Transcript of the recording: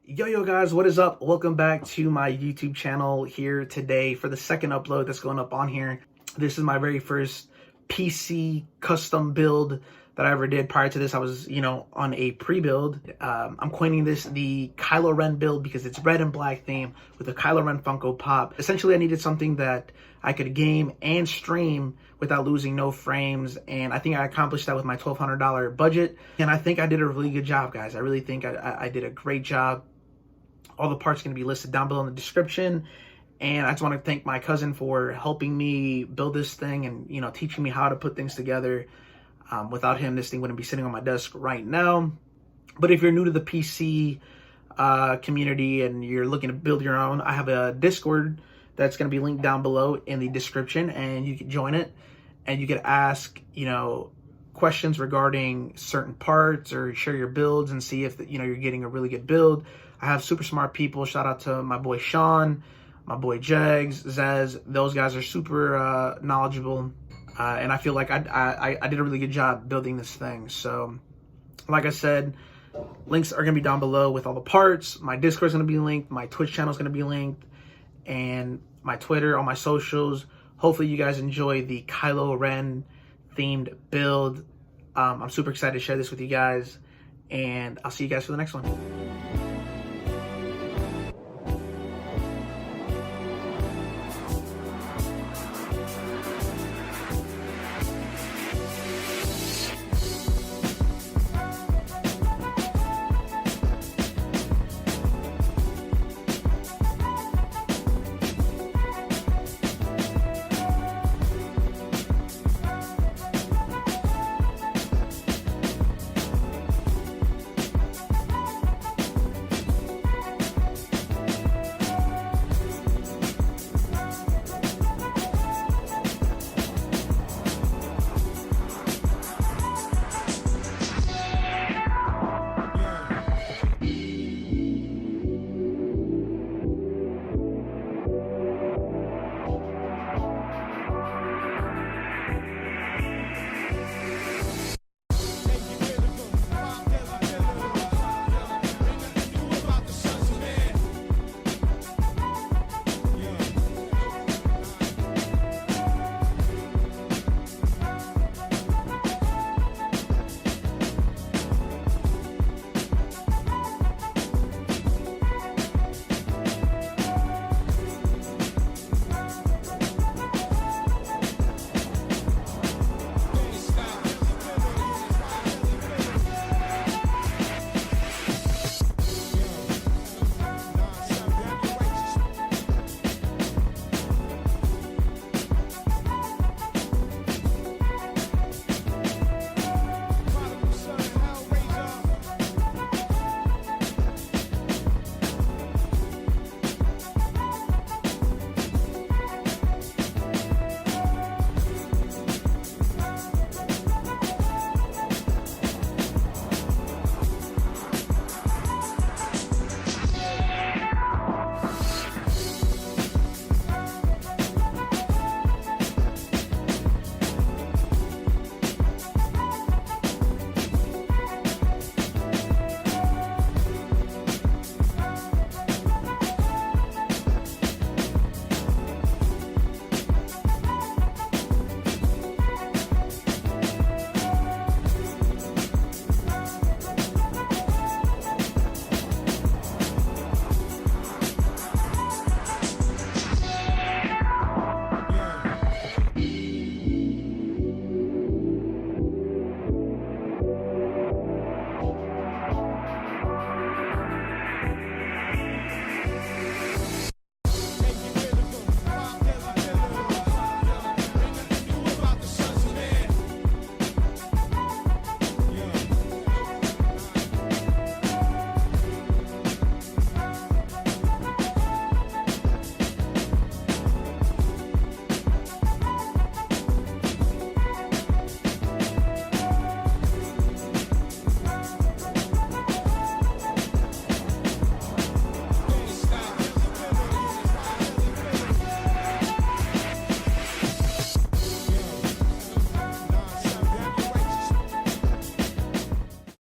Yo guys, what is up? Welcome back to my YouTube channel here today for the second upload that's going up on here. This is my very first PC custom build that I ever did. Prior to this, I was, on a pre-build. I'm coining this the Kylo Ren build because it's red and black theme with a Kylo Ren Funko Pop. Essentially, I needed something that I could game and stream without losing no frames, and I think I accomplished that with my $1,200 budget, and I think I did a really good job, guys. I really think I did a great job. All the parts are going to be listed down below in the description. And I just want to thank my cousin for helping me build this thing and, teaching me how to put things together. Without him, this thing wouldn't be sitting on my desk right now. But if you're new to the PC community and you're looking to build your own, I have a Discord that's going to be linked down below in the description, and you can join it and you can ask, questions regarding certain parts or share your builds and see if you're getting a really good build. I have super smart people. Shout out to my boy Sean, my boy Jegs, Zez. Those guys are super knowledgeable, and I feel like I did a really good job building this thing. So, like I said, links are gonna be down below with all the parts. My Discord is gonna be linked. My Twitch channel is gonna be linked, and my Twitter, all my socials. Hopefully, you guys enjoy the Kylo Ren themed build. I'm super excited to share this with you guys, and I'll see you guys for the next one.